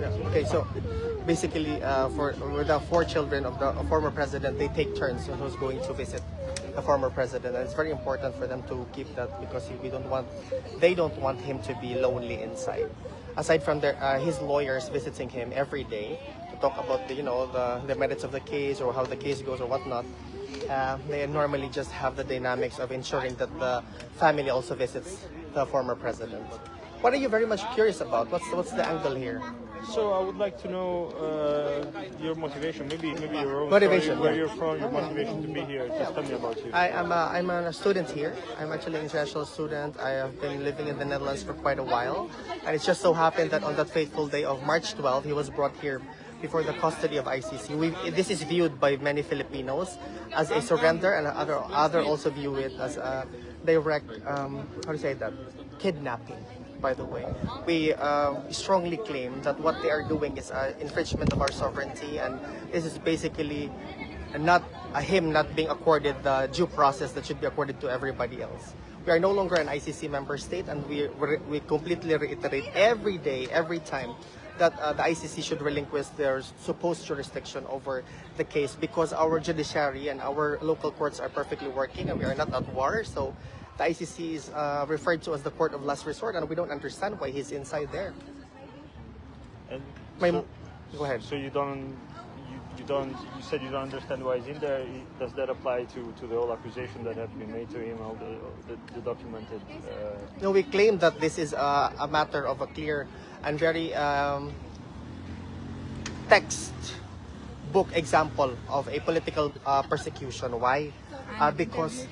Okay, so basically, for with the four children of the former president, they take turns on who's going to visit the former president, and it's very important for them to keep that because they don't want him to be lonely inside. Aside from his lawyers visiting him every day to talk about the merits of the case or how the case goes or whatnot, they normally just have the dynamics of ensuring that the family also visits the former president. What are you very much curious about? What's the angle here? So I would like to know your motivation, maybe your own Motivation, story, where yeah. you're from, your motivation to be here. Just tell me about you. I'm a student here. I'm actually an international student. I have been living in the Netherlands for quite a while, and it just so happened that on that fateful day of March 12, he was brought here before the custody of ICC. This is viewed by many Filipinos as a surrender, and other also view it as a direct kidnapping. By the way, we strongly claim that what they are doing is an infringement of our sovereignty, and this is basically not him not being accorded the due process that should be accorded to everybody else. We are no longer an ICC member state, and we completely reiterate every day, every time, that the ICC should relinquish their supposed jurisdiction over the case because our judiciary and our local courts are perfectly working, and we are not at war. So the ICC is referred to as the court of last resort, and we don't understand why he's inside there. And Go ahead. So you said you don't understand why he's in there. Does that apply to the whole accusation that have been made to him, all the documented? No, we claim that this is a matter of a clear and very textbook example of a political persecution. Why? Because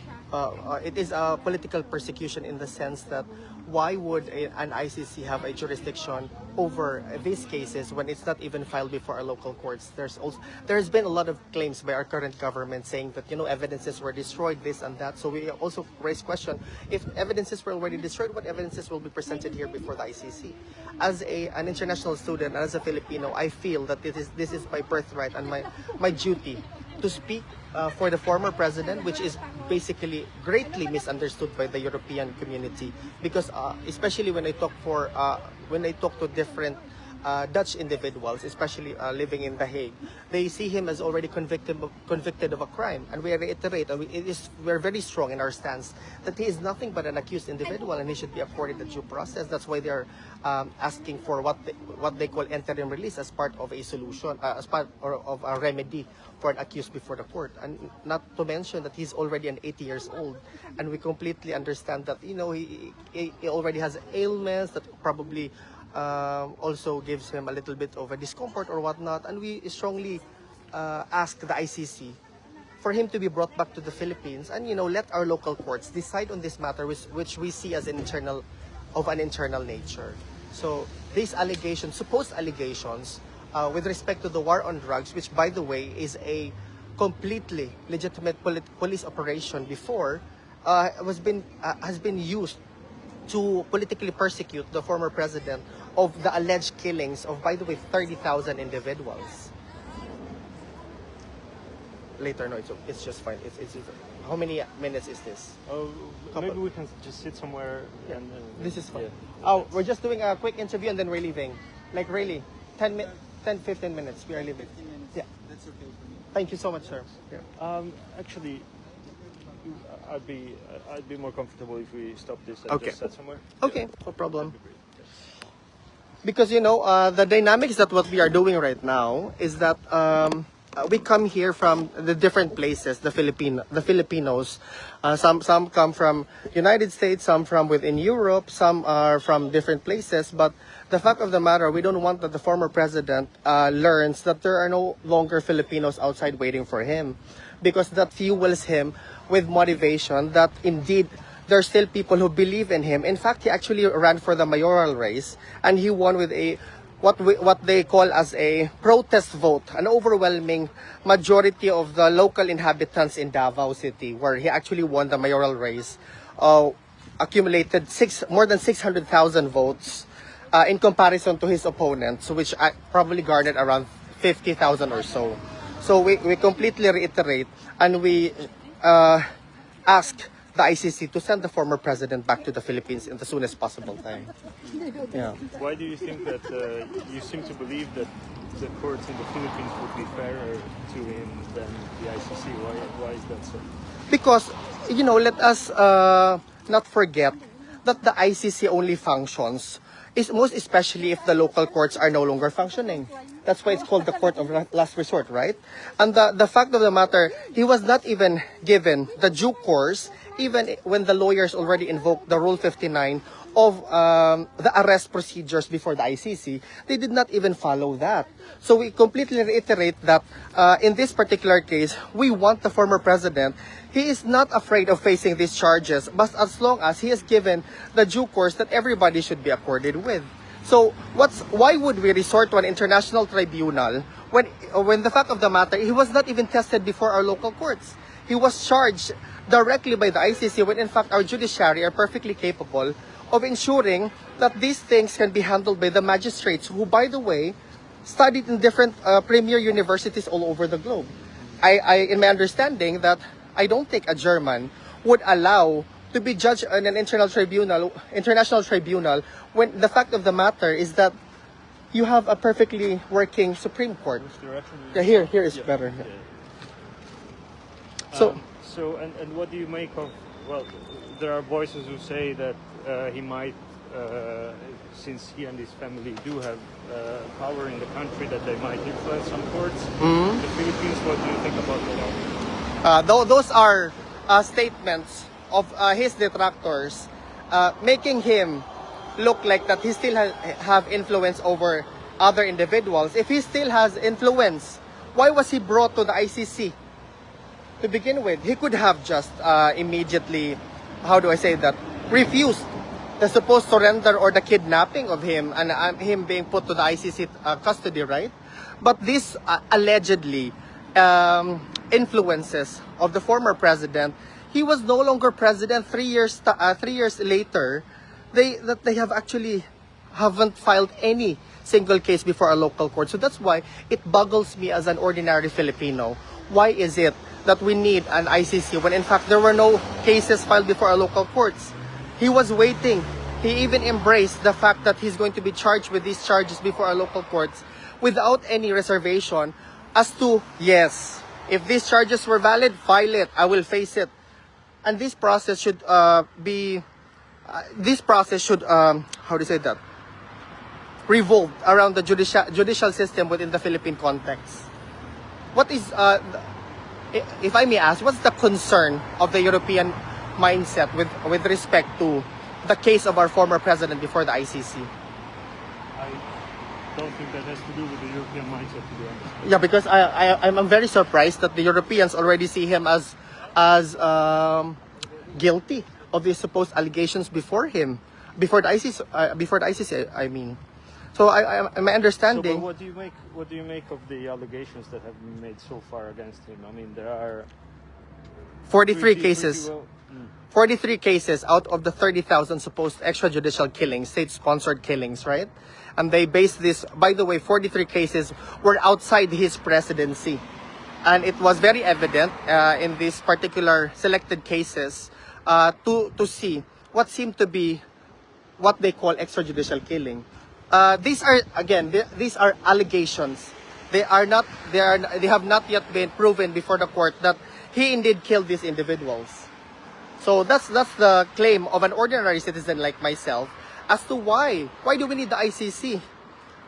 it is a political persecution in the sense that why would an ICC have a jurisdiction over these cases when it's not even filed before our local courts? There's been a lot of claims by our current government saying that evidences were destroyed, this and that. So we also raise question, if evidences were already destroyed, what evidences will be presented here before the ICC? As an international student and as a Filipino, I feel that this is my birthright and my duty to speak for the former president, which is basically greatly misunderstood by the European community, because especially when I talk to different Dutch individuals, especially living in The Hague, they see him as already convicted of a crime, and we reiterate, and we're very strong in our stance that he is nothing but an accused individual, and he should be accorded the due process. That's why they're asking for what they call interim release as part of a solution, as part of a remedy for an accused before the court, and not to mention that he's already 80 years old, and we completely understand that he already has ailments that probably also gives him a little bit of a discomfort or whatnot, and we strongly ask the ICC for him to be brought back to the Philippines and let our local courts decide on this matter, which we see as an internal nature. So these allegations, supposed allegations, with respect to the war on drugs, which by the way is a completely legitimate police operation before, has been used to politically persecute the former president of the alleged killings of, by the way, 30,000 individuals. Later, no, it's just fine. It's how many minutes is this? Maybe we can just sit somewhere. Yeah. And This is fine. Yeah. Oh, we're just doing a quick interview and then we're leaving. Like really, 10-15 minutes. We are leaving. Yeah, That's okay for me. thank you so much, sir. Yeah. Actually, I'd be more comfortable if we stop this and Okay. just sit somewhere. Okay, no problem. That'd be great. Because the dynamics that what we are doing right now is that we come here from the different places, the Filipinos. Some come from United States, some from within Europe, some are from different places. But the fact of the matter, we don't want that the former president learns that there are no longer Filipinos outside waiting for him, because that fuels him with motivation that indeed there are still people who believe in him. In fact, he actually ran for the mayoral race, and he won with what they call as a protest vote, an overwhelming majority of the local inhabitants in Davao City, where he actually won the mayoral race, accumulated more than 600,000 votes in comparison to his opponents, which probably garnered around 50,000 or so. So we completely reiterate, and we ask the ICC to send the former president back to the Philippines in the soonest possible time. Yeah. Why do you think that you seem to believe that the courts in the Philippines would be fairer to him than the ICC? Why is that so? Because, let us not forget that the ICC only functions, is most especially if the local courts are no longer functioning. That's why it's called the court of last resort, right? And the fact of the matter, he was not even given the due course, even when the lawyers already invoked the Rule 59 of the arrest procedures before the ICC. They did not even follow that. So we completely reiterate that in this particular case, we want the former president. He is not afraid of facing these charges, but as long as he is given the due course that everybody should be accorded with. So why would we resort to an international tribunal when the fact of the matter, he was not even tested before our local courts. He was charged directly by the ICC when in fact our judiciary are perfectly capable of ensuring that these things can be handled by the magistrates who, by the way, studied in different premier universities all over the globe. In my understanding that I don't think a German would allow to be judged in an international tribunal when the fact of the matter is that you have a perfectly working Supreme Court. Yeah, here is better. Yeah. So and what do you make of? Well, there are voices who say that he might, since he and his family do have power in the country, that they might influence some courts. The Philippines. What do you think about that? Those are statements of his detractors, making him look like that he still have influence over other individuals. If he still has influence, why was he brought to the ICC to begin with? He could have just immediately, refused the supposed surrender or the kidnapping of him and him being put to the ICC custody, right? But this allegedly influences of the former president. He was no longer president 3 years later. They haven't filed any single case before a local court. So that's why it boggles me as an ordinary Filipino. Why is it that we need an ICC when in fact there were no cases filed before our local courts? He was waiting. He even embraced the fact that he's going to be charged with these charges before our local courts without any reservation as to, yes, if these charges were valid, file it. I will face it. And this process should revolve around the judicial system within the Philippine context. What is, if I may ask, what's the concern of the European mindset with respect to the case of our former president before the ICC? I don't think that has to do with the European mindset, to be honest. Yeah, because I'm very surprised that the Europeans already see him as guilty of the supposed allegations before the ICC. I mean, so my understanding. So, but what do you make of the allegations that have been made so far against him? I mean, there are 43 cases. 43 cases out of the 30,000 supposed extrajudicial killings, state-sponsored killings, right? And they based this, by the way, 43 cases were outside his presidency. And it was very evident in these particular selected cases to see what seemed to be what they call extrajudicial killing. These are allegations. They have not yet been proven before the court that he indeed killed these individuals. So that's the claim of an ordinary citizen like myself as to why do we need the ICC?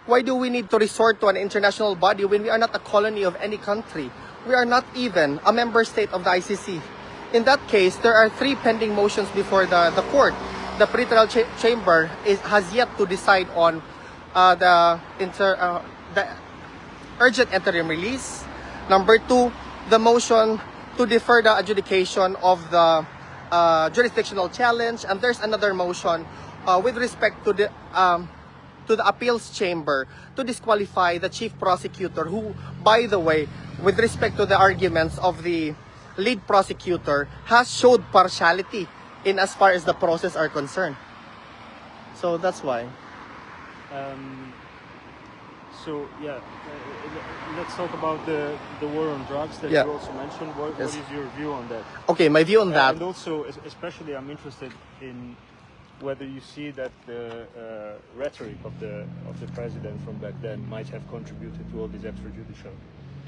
Why do we need to resort to an international body when we are not a colony of any country? We are not even a member state of the ICC. In that case, there are 3 pending motions before the court. The pretrial chamber has yet to decide on the urgent interim release. Number 2, the motion to defer the adjudication of the jurisdictional challenge, and there's another motion with respect to the appeals chamber to disqualify the chief prosecutor, who, by the way, with respect to the arguments of the lead prosecutor, has showed partiality in as far as the process are concerned. So that's why. So yeah, let's talk about the war on drugs that Yeah. you also mentioned. What Yes. is your view on that? Okay, my view on that. And also, especially, I'm interested in whether you see that the rhetoric of the president from back then might have contributed to all these extrajudicial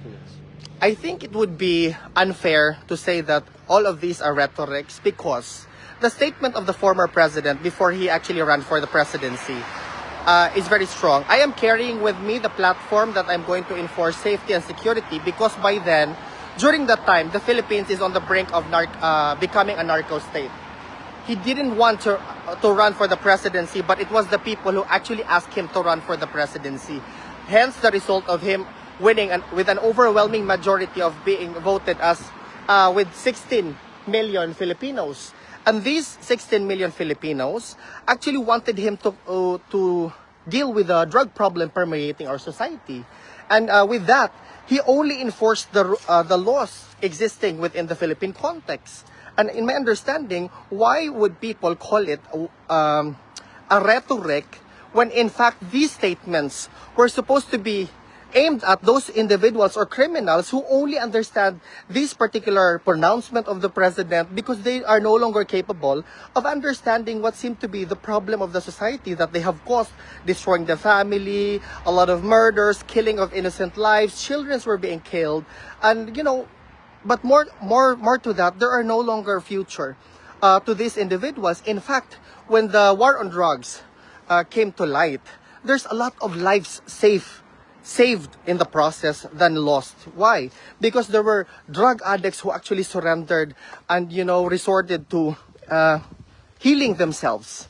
killings. I think it would be unfair to say that all of these are rhetorics, because the statement of the former president before he actually ran for the presidency is very strong. I am carrying with me the platform that I'm going to enforce safety and security, because by then, during that time, the Philippines is on the brink of becoming a narco state. He didn't want to run for the presidency, but it was the people who actually asked him to run for the presidency. Hence the result of him winning with an overwhelming majority of being voted as with 16 million Filipinos. And these 16 million Filipinos actually wanted him to deal with the drug problem permeating our society. And with that, he only enforced the laws existing within the Philippine context. And in my understanding, why would people call it a rhetoric when in fact these statements were supposed to be aimed at those individuals or criminals who only understand this particular pronouncement of the president because they are no longer capable of understanding what seemed to be the problem of the society that they have caused, destroying the family, a lot of murders, killing of innocent lives, children were being killed, and but more to that, there are no longer future to these individuals. In fact, when the war on drugs came to light, there's a lot of lives saved in the process than lost. Why? Because there were drug addicts who actually surrendered and resorted to healing themselves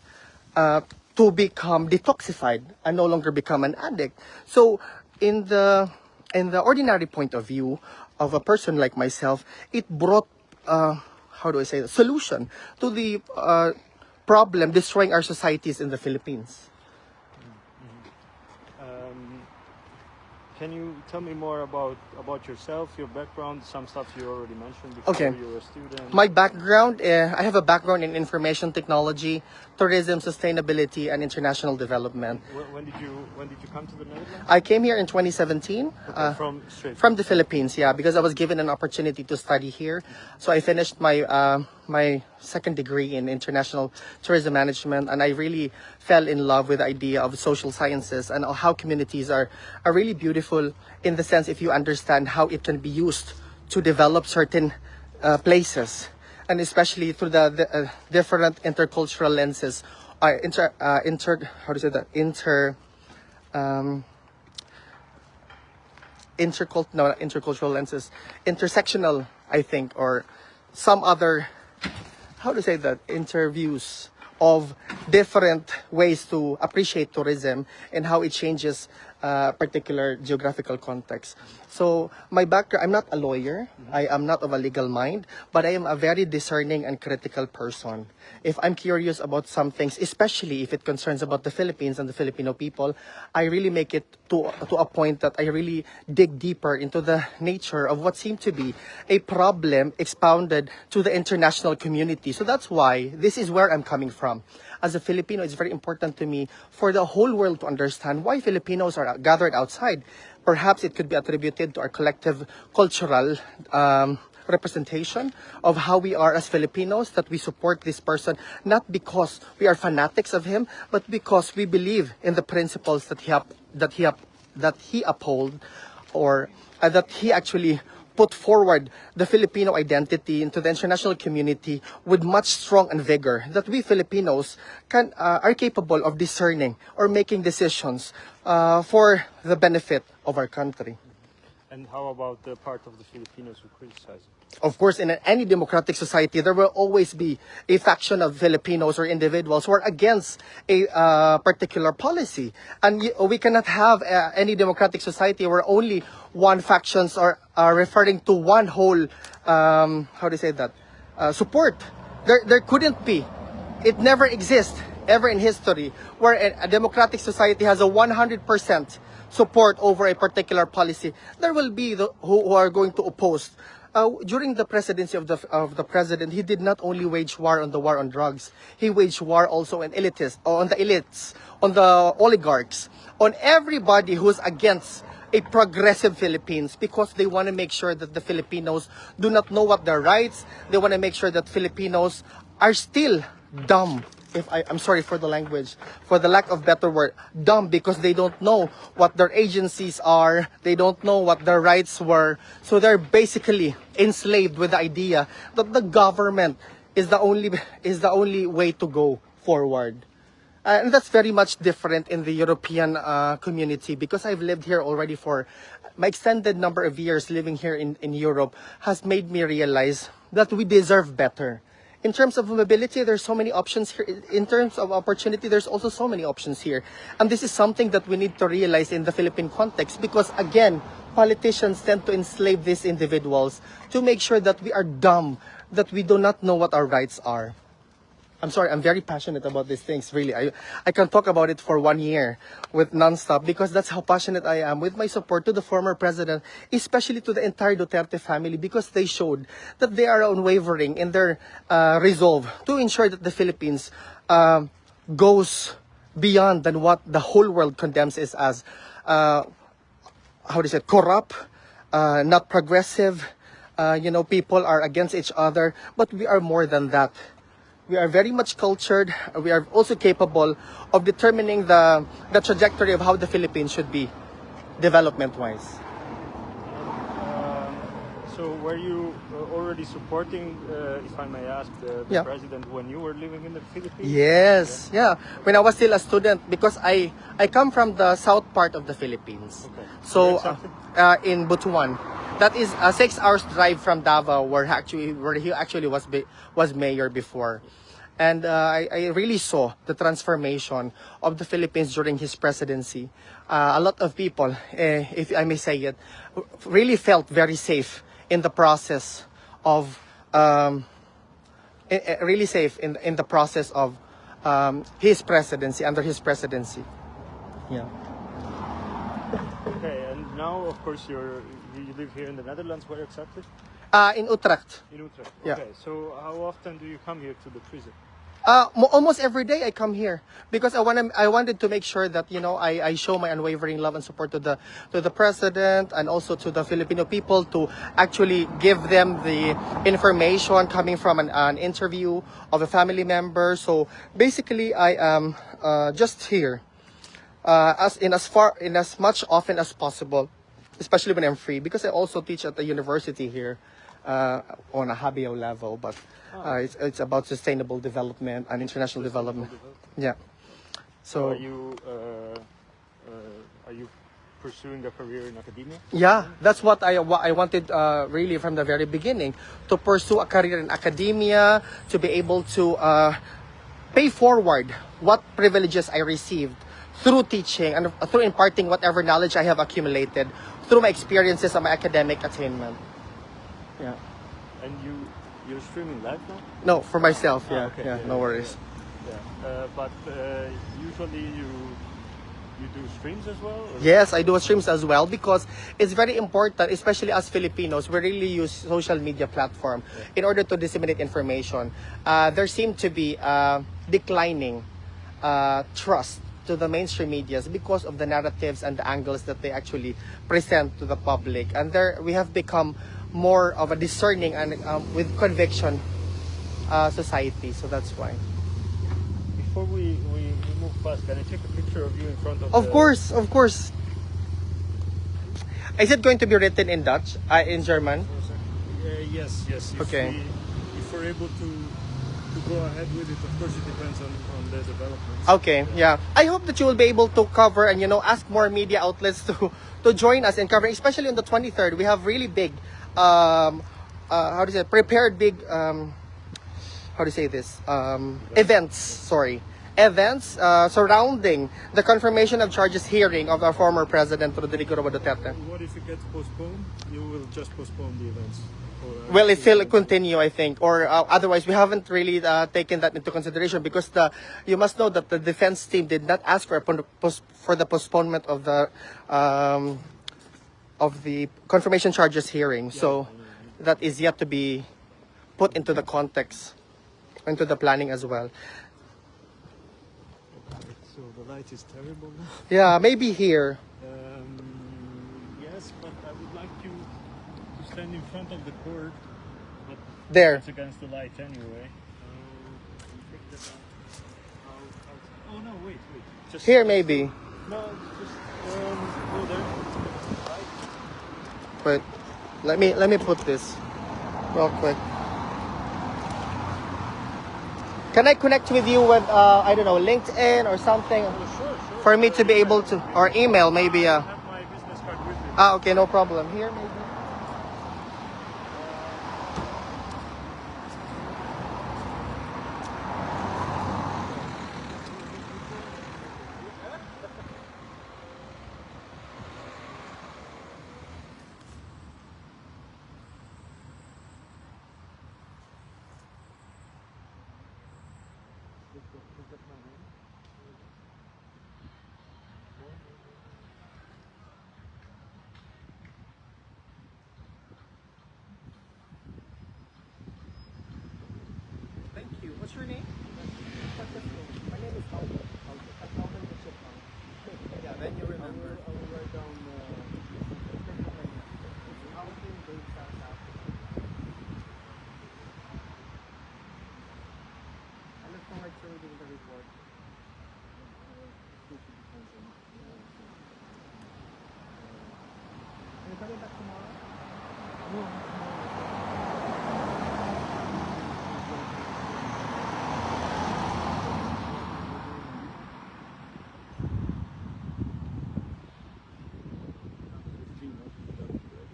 to become detoxified and no longer become an addict. So in the ordinary point of view of a person like myself, it brought how do I say, solution to the problem destroying our societies in the Philippines. Can you tell me more about yourself, your background, some stuff you already mentioned before? Okay. You were a student. My background, I have a background in information technology, tourism, sustainability, and international development. When did you come to the Netherlands? I came here in 2017 from the Philippines, yeah, because I was given an opportunity to study here. So I finished my second degree in international tourism management, and I really fell in love with the idea of social sciences and how communities are really beautiful in the sense if you understand how it can be used to develop certain places, and especially through the different intercultural lenses, intercultural lenses, intersectional, I think, or some other, interviews of different ways to appreciate tourism and how it changes particular geographical context. So my background, I'm not a lawyer, I am not of a legal mind, but I am a very discerning and critical person. If I'm curious about some things, especially if it concerns about the Philippines and the Filipino people, I really make it to a point that I really dig deeper into the nature of what seemed to be a problem expounded to the international community. So that's why this is where I'm coming from. As a Filipino, it's very important to me for the whole world to understand why Filipinos are gathered outside. Perhaps it could be attributed to our collective cultural representation of how we are as Filipinos, that we support this person not because we are fanatics of him, but because we believe in the principles that he uphold, or that he actually put forward the Filipino identity into the international community with much strong and vigor, that we Filipinos are capable of discerning or making decisions for the benefit of our country. And how about the part of the Filipinos who criticize it? Of course, in any democratic society, there will always be a faction of Filipinos or individuals who are against a particular policy. And we cannot have any democratic society where only one factions are referring to one whole, support. There couldn't be. It never exists ever in history where a democratic society has a 100% support over a particular policy. There will be who are going to oppose during the presidency of the president, he did not only wage war on the war on drugs. He waged war also on elitists, on the elites, on the oligarchs, on everybody who's against a progressive Philippines, because they want to make sure that the Filipinos do not know what their rights. They want to make sure that Filipinos are still dumb. I'm sorry for the language, for the lack of better word, dumb, because they don't know what their agencies are, they don't know what their rights were. So they're basically enslaved with the idea that the government is the only way to go forward. And that's very much different in the European community, because I've lived here already for my extended number of years. Living here in Europe has made me realize that we deserve better. In terms of mobility, there's so many options here. In terms of opportunity, there's also so many options here. And this is something that we need to realize in the Philippine context, because again, politicians tend to enslave these individuals to make sure that we are dumb, that we do not know what our rights are. I'm sorry, I'm very passionate about these things, really. I can talk about it for 1 year with nonstop, because that's how passionate I am with my support to the former president, especially to the entire Duterte family, because they showed that they are unwavering in their resolve to ensure that the Philippines goes beyond than what the whole world condemns is as, corrupt, not progressive. People are against each other, but we are more than that. We are very much cultured. We are also capable of determining the trajectory of how the Philippines should be, development-wise. So were you already supporting, if I may ask, the Yeah. president when you were living in the Philippines? Yes, yeah. When I was still a student, because I come from the south part of the Philippines. Okay. So Where exactly? in Butuan. That is a 6 hours drive from Davao, where he actually was mayor before. And I really saw the transformation of the Philippines during his presidency. A lot of people, if I may say it, really felt very safe in the process of really safe in the process of his presidency, under his presidency. Yeah. Okay, and now, of course, you live here in the Netherlands. Where exactly? In Utrecht. In Utrecht. Yeah. Okay, so how often do you come here to the prison? Almost every day I come here, because I wanted to make sure that I show my unwavering love and support to the president, and also to the Filipino people, to actually give them the information coming from an interview of a family member. So basically, I am just here as much often as possible, especially when I'm free, because I also teach at the university here on a Habio level, but it's about sustainable development and international development. Yeah. So are you pursuing a career in academia? yeah, that's what I wanted really from the very beginning, to pursue a career in academia, to be able to pay forward what privileges I received through teaching and through imparting whatever knowledge I have accumulated through my experiences and my academic attainment. Yeah. And you're streaming live now? No, for myself. Yeah. Okay. Yeah. No worries. Yeah. But usually you do streams as well? Or? Yes, I do streams as well, because it's very important, especially as Filipinos. We really use social media platform in order to disseminate information. There seem to be declining trust to the mainstream medias because of the narratives and the angles that they actually present to the public. And there we have become more of a discerning and with conviction society. So that's why. Before we move past, can I take a picture of you in front of Of course, of course. Is it going to be written in Dutch? In German? Yes. Okay. If we're able to go ahead with it, of course it depends on the developments. Okay, yeah. I hope that you will be able to cover and ask more media outlets to join us in covering, especially on the 23rd. We have really big prepared big events surrounding the confirmation of charges hearing of our former president Rodrigo Roa Duterte. What if it gets postponed? You will just postpone the events? Well, it will continue, I think, or otherwise we haven't really taken that into consideration, because you must know that the defense team did not ask for the postponement of the confirmation charges hearing. So that is yet to be put into the context, into the planning as well. So the light is terrible now. Yeah, maybe here. Yes, but I would like you to stand in front of the court. But There. it's against the light anyway. Oh no, wait. Just Here maybe. No, just go there. But let me put this real quick. Can I connect with you with I don't know, LinkedIn or something, Sure. for me to be able to, or email maybe? I have my business card with me. Okay, no problem. Here maybe. Thank you. What's your name? My name is Albert. Yeah, then you remember. I will write down I look forward to reading the report. Are you coming back tomorrow?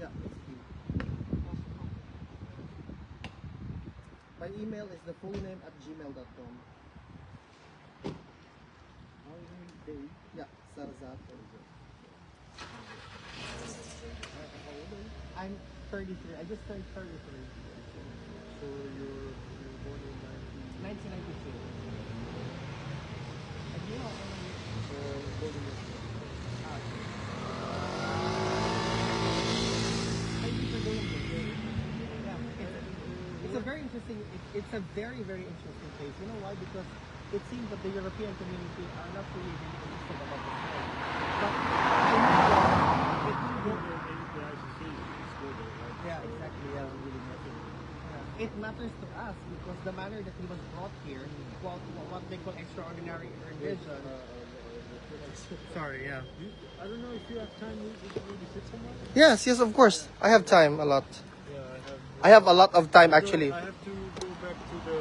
Yeah, it's you. My email is the full name at gmail.com. Yeah, Sarzat. I'm 33. I just turned 33. So you're born in 1992. And you know, thank you for doing this. Yeah, it's a very interesting. It's a very interesting case. You know why? Because it seems that the European community are not really interested about this story. But I know that it yeah, exactly. Yeah, it matters to us because the manner that he was brought here, what they call extraordinary rendition. Sorry, yeah. I don't know if you have time to sit somewhere. Yes, of course. I have time a lot. Yeah, I have a lot of time actually. I have to go back to the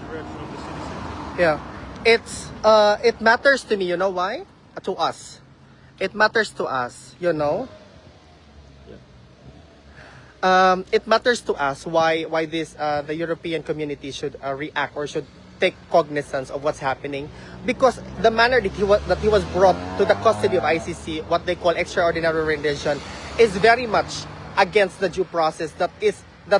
direction of the city center. Yeah, it matters to me. You know why? To us, it matters to us. You know. It matters to us why this the European community should react or should take cognizance of what's happening, because the manner that he was brought to the custody of ICC, what they call extraordinary rendition, is very much against the due process that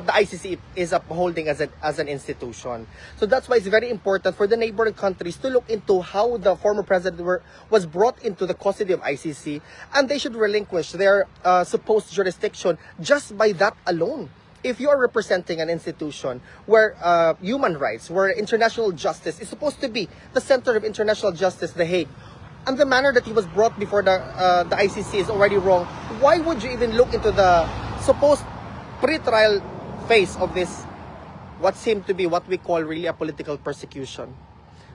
the ICC is upholding as an institution. So that's why it's very important for the neighboring countries to look into how the former president was brought into the custody of ICC, and they should relinquish their supposed jurisdiction just by that alone. If you are representing an institution where human rights, where international justice is supposed to be the center of international justice, The Hague, and the manner that he was brought before the ICC is already wrong, why would you even look into the supposed pre-trial phase of this, what seemed to be what we call really a political persecution?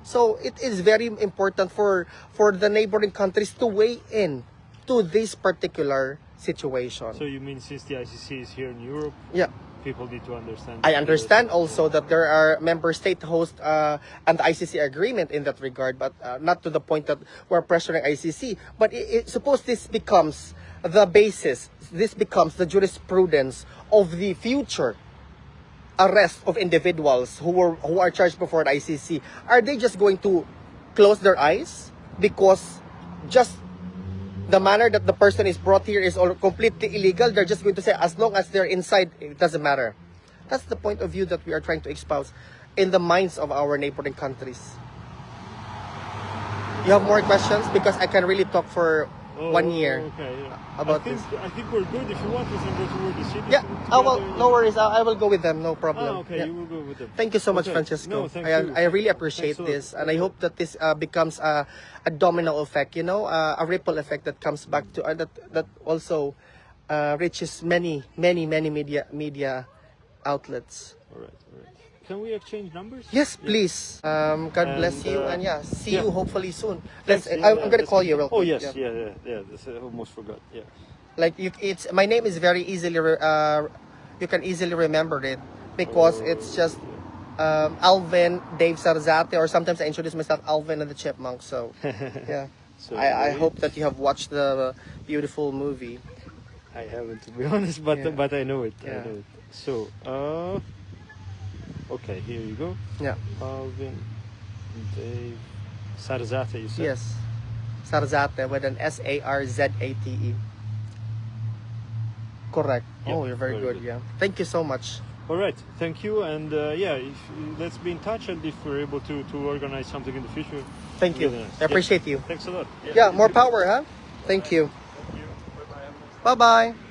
So it is very important for the neighboring countries to weigh in to this particular situation. So you mean since the ICC is here in Europe, Yeah. people need to understand? I understand also that there are member state host and the ICC agreement in that regard, but not to the point that we're pressuring ICC. But suppose this becomes the basis, this becomes the jurisprudence of the future arrest of individuals who are charged before the ICC. Are they just going to close their eyes because just the manner that the person is brought here is all completely illegal? They're just going to say as long as they're inside, it doesn't matter. That's the point of view that we are trying to espouse in the minds of our neighboring countries. You have more questions? Because I can really talk for 1 year. Okay. Yeah. About I think we're good. If you want, we can go toward the city. Yeah. Oh well, together. no worries. I will go with them. No problem. Ah, okay. Yeah. You will go with them. Thank you so much, Okay. Francesco. No, thank you. I really appreciate Thanks a lot. this, and I hope that this becomes a domino effect. You know, a ripple effect that comes back to that also reaches many media outlets. All right. All right. Can we exchange numbers? Yes, Yeah. please. God bless And, you, and yeah, see yeah. you hopefully soon. Thanks. I'm gonna call you real Oh quick. yes. Yeah. Yeah. That's, I almost forgot. Yeah. Like it's my name is very easily you can easily remember it because it's just Alvin Dave Sarzate, or sometimes I introduce myself Alvin and the Chipmunk. So yeah, So I hope that you have watched the beautiful movie. I haven't, to be honest, but Yeah. but I know it. I Yeah. know it. So okay, here you go. Yeah. Alvin, Dave, Sarzate, you said. Yes, Sarzate with an Sarzate. Correct. Yeah, Oh, you're very very good. good. Yeah. Thank you so much. All right, thank you, and yeah, let's be in touch, and if we're able to organize something in the future. Thank you. really nice. I appreciate you. Thanks a lot. Yeah, more power, huh? Thank you. Thank you. Bye bye. Bye bye.